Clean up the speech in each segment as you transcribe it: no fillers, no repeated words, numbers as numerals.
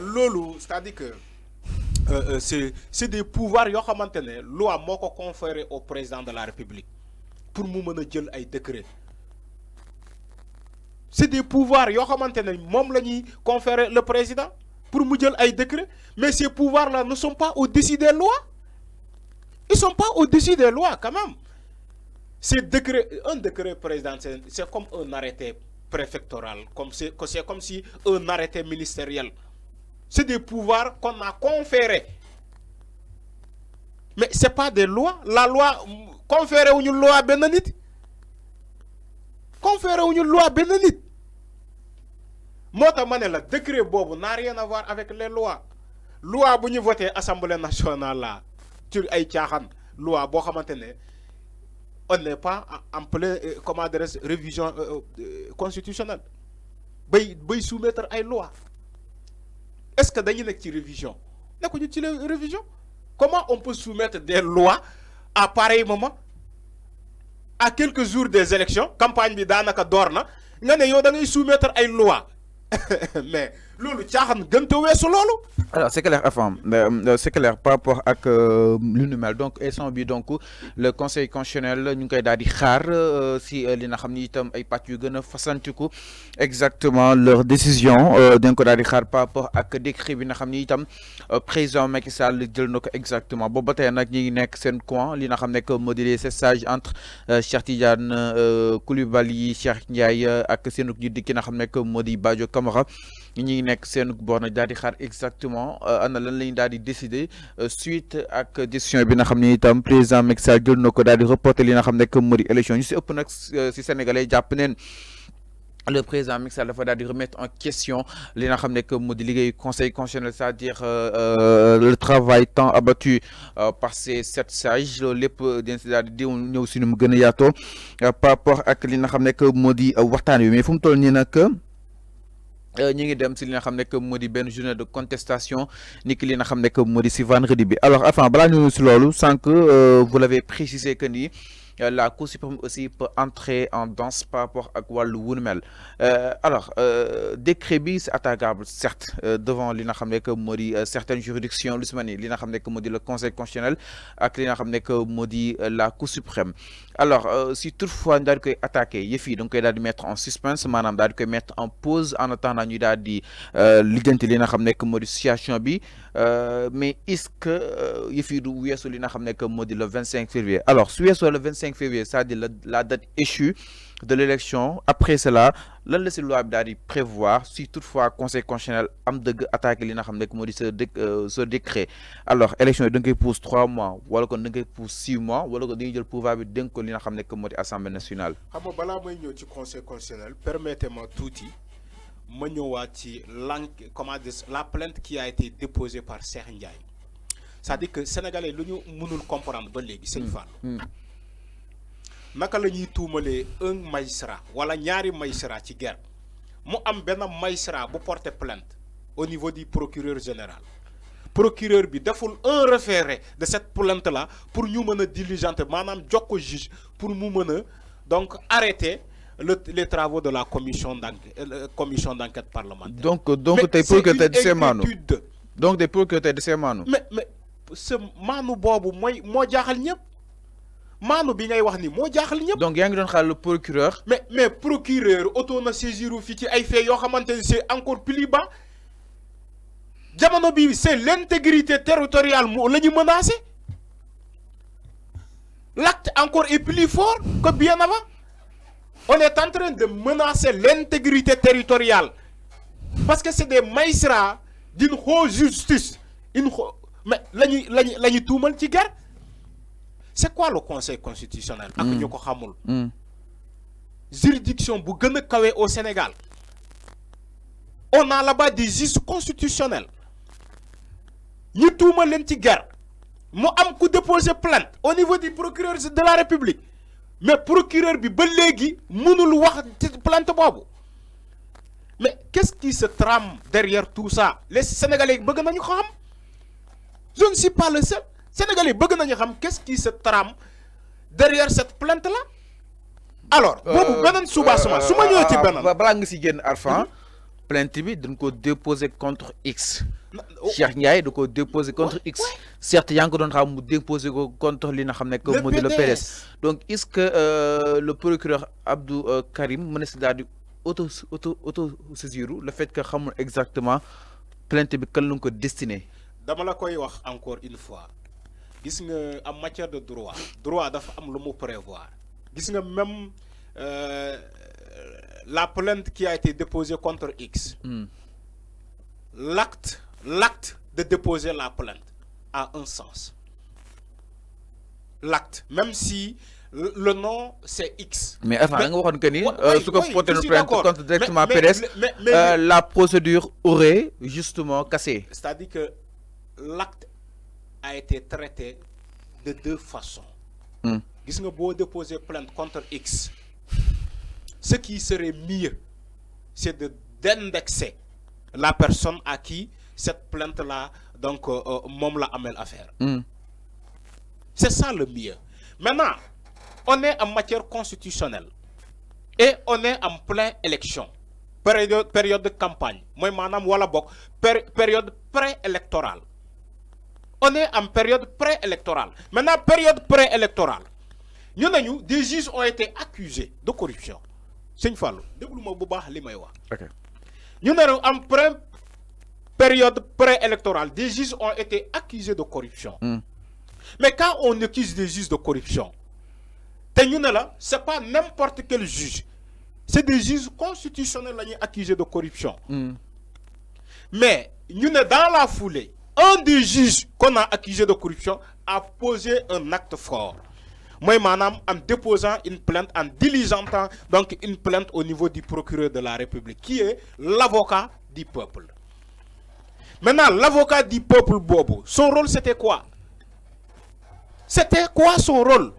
Lolo, c'est-à-dire que c'est des pouvoirs yoo xamante ne loi moo ko conféré au président de la République pour mu mën a jël ay décret. C'est des pouvoirs yoo xamante ne moom la ñuy conférer le président pour mu jël ay décret, mais ces pouvoirs là ne sont pas au-dessus des lois. Ils sont pas au-dessus des lois quand même. Ces décrets, un décret présidentiel, c'est comme un arrêté préfectoral, c'est comme si un arrêté ministériel. C'est des pouvoirs qu'on a conférés. Mais ce n'est pas des lois. La loi, conférer une loi bénédite. Conférer une loi bénédite. Moi, le décret Bobo n'a rien à voir avec les lois. Loi, si vous votez à l'Assemblée nationale, là, sur Aïtchahan, loi, bo xamantene on n'est pas en plein révision constitutionnelle. Bay soumettre ay loi. Est-ce que dañu nek ci révision? Nekkuñu ci révision. Comment on peut soumettre des lois à pareil moment, à quelques jours des élections, campagne bi danaka dorna, nga ne yow da ngay soumettre ay loi. Mais lolu tiaxan gënte wessu lolu. Alors c'est clair enfin c'est clair par rapport ak l'unumel donc instant bi donc le conseil constitutionnel ñu koy daal di xaar si li nga xamni itam ay pàcc yu gëna fasantiku exactement leur décision dañ ko daal di xaar par rapport ak décret bi nga xamni itam président Macky Sall jël nako exactement bo batay nak ñi ngi nek sen coin li nga xam ne que modéré ces sages entre Cheikh Tidiane Koulibaly Cheikh Ndiaye ak seen ñu dikki nga xam ne que modi Badio Camara ñi ngi nek sen borna daal di xaar exactement ana lan lañ daal di décider suite ak décision bi nga xamni itam président Macky Sall jël nako daal di reporter li nga xam ne que modi élection ñu ci ëpp nak ci sénégalais jàpp neen le président Macky Sall dafa daal di remettre en question li nga xam ne que modi liggéey conseil constitutionnel, c'est-à-dire le travail tant abattu par ces 7 sages loolu lépp dañ si daal di ñëw si nu mu gën a yaatoo par rapport ak li nga xam ne que modi waxtaan wi mais fu mu toll nii nag ñi ngi dem ci li nga xam ne que modi benn journée de contestation ni ki li nga xam ne que modi ci vendredi bi. Alors enfin balaa ñu ci loolu sans que vous l'avez précisé que ni la Cour suprême aussi peut entrer en danse par rapport à wàllu wunu mel alors décret bi c'est attaquable certes devant li nga xam ne que modi certaines juridictions lu si mel ni li nga xam ne que modi le conseil constitutionnel ak li nga xam ne que modi la Cour suprême. Alors si toutefois ñu daal di koy attaqué yëf yi da nga koy daal di mettre en suspense maanaam daal di koy mettre en pause en attendant ñu daal di lijjanti li nga xam ne que modi situation bi mais est-ce que yëf yi du weesu li nga xam ne que modi le 25 février. Alors su weesoo le 25 février, c'est-à-dire la date échue de l'élection, après cela lan la si loi bi daal di prévoir si toutefois conseil constitutionnel am dëgg attaqué li nga xam ne que modi ce décret. Alors élection yi da nga koy pousse 3 mois wala kon da nga koy pousse 6 mois wala ko dañuy jël pouvoir bi dénk ko li nga xam ne que modi assemblée nationale. Xam nga balaa may ñëw ci conseil constitutionnel permettez-moi tuuti ma ñëwaat ci la plainte qui a été déposée par Cheikh Ndiaye. C'est-à-dire que sénégalais lu ñu mënul comprendre ba léegi sëñ Fall. Naka la ñuy tuumalee un magistrat wala ñaari magistrat ci guerre mu am benn magistrat bu porter plainte au niveau du procureur général. Procureur bi deful un référé de cette plainte là pour ñu mën a diligenter maanaam jox ko juge pour mu mën a donc arrêter les travaux de la commission d'enquête parlementaire. Donc tey procureur de ces maanu donc des procureurs de ces maanu. mais ce maanu boobu mooy moo jaaxal ñëpp. Manu bi ngay wax ni mo jaaxal ñep. Donc yaa ngi doon xaar le procureur. mais procureur auto na saisiru fi ci ay faits yo xamanteni c'est encore plus bas. Jamono bi c'est l'intégrité territoriale mo lañu menacer. L'acte encore est plus fort que bien avant. On est en train de menacer l'intégrité territoriale parce que c'est des magistrats d'une haute justice mais lañu tuumal ci guerre. C'est quoi le conseil constitutionnel? Ak ñu ko xamul. Juridiction bu gën a kawe au Sénégal. On a là-bas des juges constitutionnels. Ñu tuuma leen ci guerre. Mu am ku déposer plainte au niveau du procureur de la République. Mais procureur bi ba légui mënul wax ci plainte bobu. Mais qu'est-ce qui se trame derrière tout ça? Les Sénégalais bëgg nañu ko xam. Je ne suis pas le seul. Sénégalais bëgg nañu xam qu'est-ce qui se trame derrière cette plainte là. Alors boobu beneen soubassement su ma ñëwee ci beneen balaa nga si génn Arfan plainte bi dañ ko déposer contre X. oh, Cheikh Ndiaye da ko déposer contre X. Certes yaa ngi ko doon xam mu déposer ko contre li nga xam ne que moo di le PDS. Donc est-ce que le procureur Abdou Karim mën na si daal di auto saisiru le fait que xamul exactement plainte bi kan lañ ko destiné. dama la koy wax encore une fois gis nga en matière de droit dafa am lu mu prévoir gis nga même la plainte qui a été déposée contre X. L'acte de déposer la plainte a un sens. L'acte, même si le nom c'est X. Mais enfin, on va dire que ce que porte une plainte contre directement PDS, la procédure aurait justement cassé. C'est-à-dire que l'acte a été traité de deux façons. Si vous déposez plainte contre X, ce qui serait mieux, c'est d'indexer la personne à qui cette plainte-là, donc, mom la amène à faire. C'est ça le mieux. Maintenant, on est en matière constitutionnelle et on est en pleine élection. Période de campagne. Moi, madame, voilà, période préélectorale. On est en période préélectorale. Maintenant, période préélectorale. Nous, des juges ont été accusés de corruption. C'est une fois. Nous avons en période préélectorale, des juges ont été accusés de corruption. Mais quand on accuse des juges de corruption, ce n'est pas n'importe quel juge. C'est des juges constitutionnels accusés de corruption. Mais nous, dans la foulée, un des juges qu'on a accusé de corruption a posé un acte fort. Moi, madame, en déposant une plainte, en diligentant donc une plainte au niveau du procureur de la République, qui est l'avocat du peuple. Maintenant, l'avocat du peuple Bobo, son rôle c'était quoi? C'était quoi son rôle?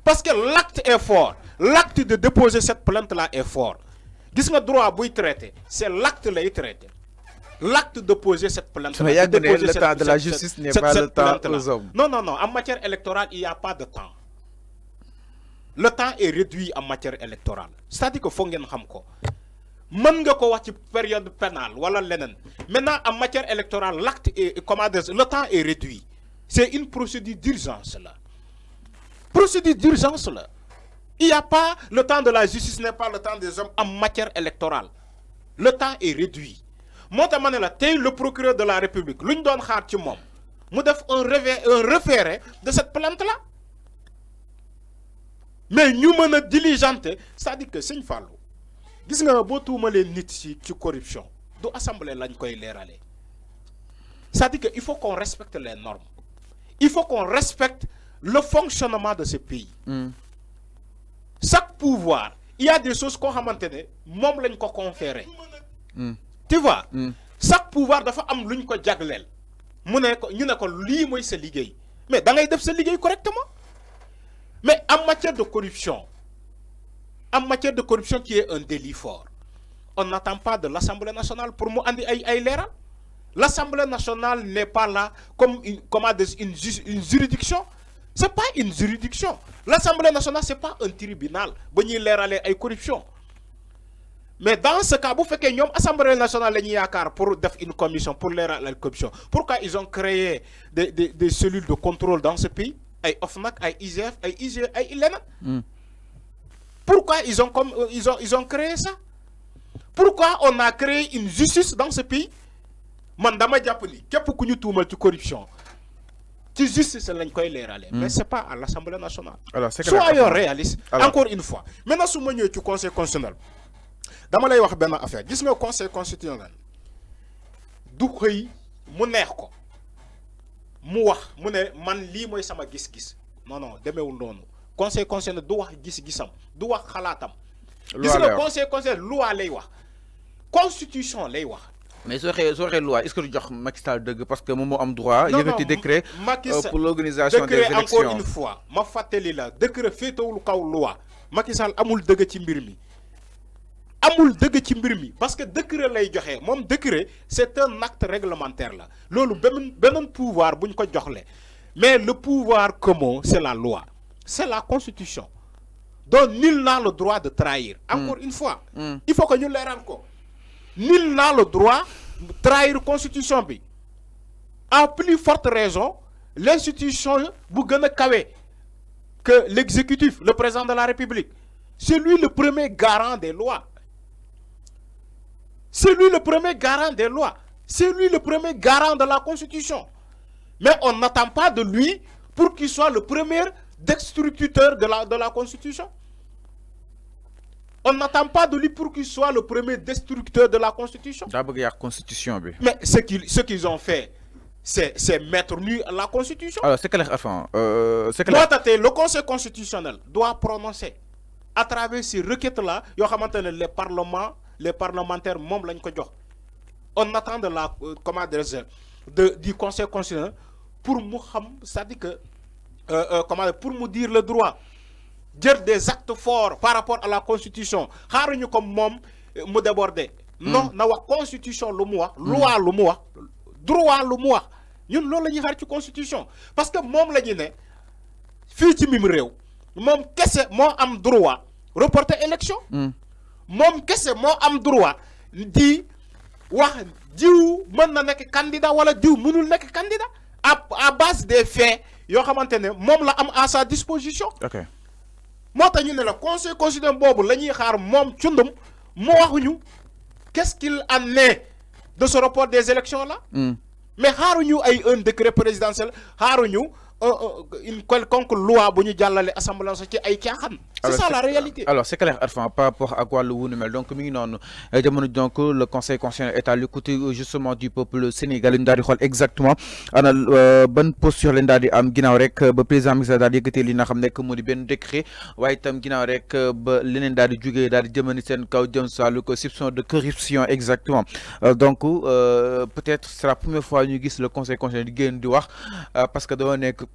Parce que l'acte est fort. L'acte de déposer cette plainte-là est fort. Qu'est-ce que droit à traiter? C'est l'acte là est traité. L'acte de poser cette plainte. Le temps de la justice n'est pas le temps aux hommes. Non, non, non. En matière électorale, il n'y a pas de temps. Le temps est réduit en matière électorale. C'est-à-dire que faut que vous sachiez période pénale. Maintenant, en matière électorale, l'acte est, le temps est réduit. C'est une procédure d'urgence là. Procédure d'urgence là. Il n'y a pas le temps de la justice, n'est pas le temps des hommes en matière électorale. Le temps est réduit. Moi, le procureur de la République, l'une donne un référé de cette plainte-là. Mais nous sommes diligentes, c'est-à-dire que c'est une falo. Vous voyez, si vous avez des corruption, de l'Assemblée, c'est-à-dire qu'il faut qu'on respecte les normes. Il faut qu'on respecte le fonctionnement de ce pays. Chaque pouvoir, il y a des choses qu'on a maintenues, même les conféré. Tu vois, chaque pouvoir doit faire un l'une ko jaglel. Nous ne ko li moy sa liguey. Mais da ngay def sa liguey correctement. Mais en matière de corruption qui est un délit fort, on n'attend pas de l'Assemblée nationale pour nous andi ay leral. L'Assemblée nationale n'est pas là comme une juridiction. C'est pas une juridiction. L'Assemblée nationale c'est pas un tribunal. Ba ñuy leralé ay corruption. Mais dans ce cas, vous faites que l'Assemblée nationale pour une commission pour la corruption. Pourquoi ils ont créé des cellules de contrôle dans ce pays? OFNAC, IGF, IGF, ILENA. Pourquoi ils ont créé ça? Pourquoi on a créé une justice dans ce pays? Mandama Diapoli, qu'est-ce que nous avons de corruption? La justice, c'est mais ce n'est pas à l'Assemblée nationale. Soyons réalistes, encore une fois. Maintenant, si vous avez du Conseil constitutionnel, dama lay wax ben affaire gis nga conseil constitutionnel du xey mu neex ko mu wax mu ne man li moy sama gis-gis non non demeewul noonu conseil constitutionnel du wax gis-gisam du wax xalaatam gis nga conseil constitutionnel loi lay wax constitution lay wax. Mais soo xee loi est-ce que du jox Macky Sall dëgg parce que moom moo am droit yëkkati décret pour l'organisation des élections. Encore une fois ma fàttali la décret féetewul kaw loi Macky Sall amul dëgg ci mbir mi. Amul deug ci mbir mi parce que décret lay joxe mom décret c'est un acte réglementaire là lolu benen pouvoir buñ ko joxlé mais le pouvoir commun c'est la loi c'est la constitution donc nul n'a le droit de trahir encore une fois il faut que ñu léral ko nul n'a le droit de trahir la constitution bi. À plus forte raison, l'institution bu gëna kawé que l'exécutif, le président de la République. C'est lui le premier garant des lois. C'est lui le premier garant des lois. C'est lui le premier garant de la Constitution. Mais on n'attend pas de lui pour qu'il soit le premier destructeur de la Constitution. On n'attend pas de lui pour qu'il soit le premier destructeur de la Constitution. Constitution. Mais ce qu'ils ont fait, c'est mettre nu la Constitution. Alors, c'est clair, enfin, c'est clair. Le Conseil constitutionnel doit prononcer à travers ces requêtes-là, les parlementaires, on attend de la, du Conseil constitutionnel pour pour nous dire le droit, dire des actes forts par rapport à la Constitution. Nous comme nous déborder. Non, la Constitution, le loi, le droit, le ñun loolu la ñuy xaar ci constitution parce que moom la ñu ne fii ci mim réew moom kese moo am droit reporter élection. moom kese moo am droit di wax diw mën na nekk candidat wala diw mënul nekk candidat à base des faits yoo xamante ne moom la am à sa disposition. ok moo tax ñu ne la conseil constitutionnel boobu la ñuy xaar moom cundum mu waxuñu qu'est-ce qu'il en est de ce report des élections là. Mais haruñu ay un décret présidentiel haruñu une quelconque loi bu ñu jàllale assemblée ci ay caaxaan. C'est ça la réalité. Alors c'est clair Arfan par rapport à quoi le wu mel donc mi ngi noonu jamono donc le conseil constitutionnel est à l'écoute justement du peuple sénégalais ñu daal di xool exactement ana ban posture leen daal di am ginnaaw rek ba président Macky Sall daal di yëkkatee li nga xam nekk moo di benn décret waaye itam ginnaaw rek ba leneen daal di jugee daal di jëmani seen kaw jëm sa lu ko soupçon de corruption exactement donc peut-être c'est la première fois ñu gis le conseil constitutionnel di génn di wax parce que dafa nekk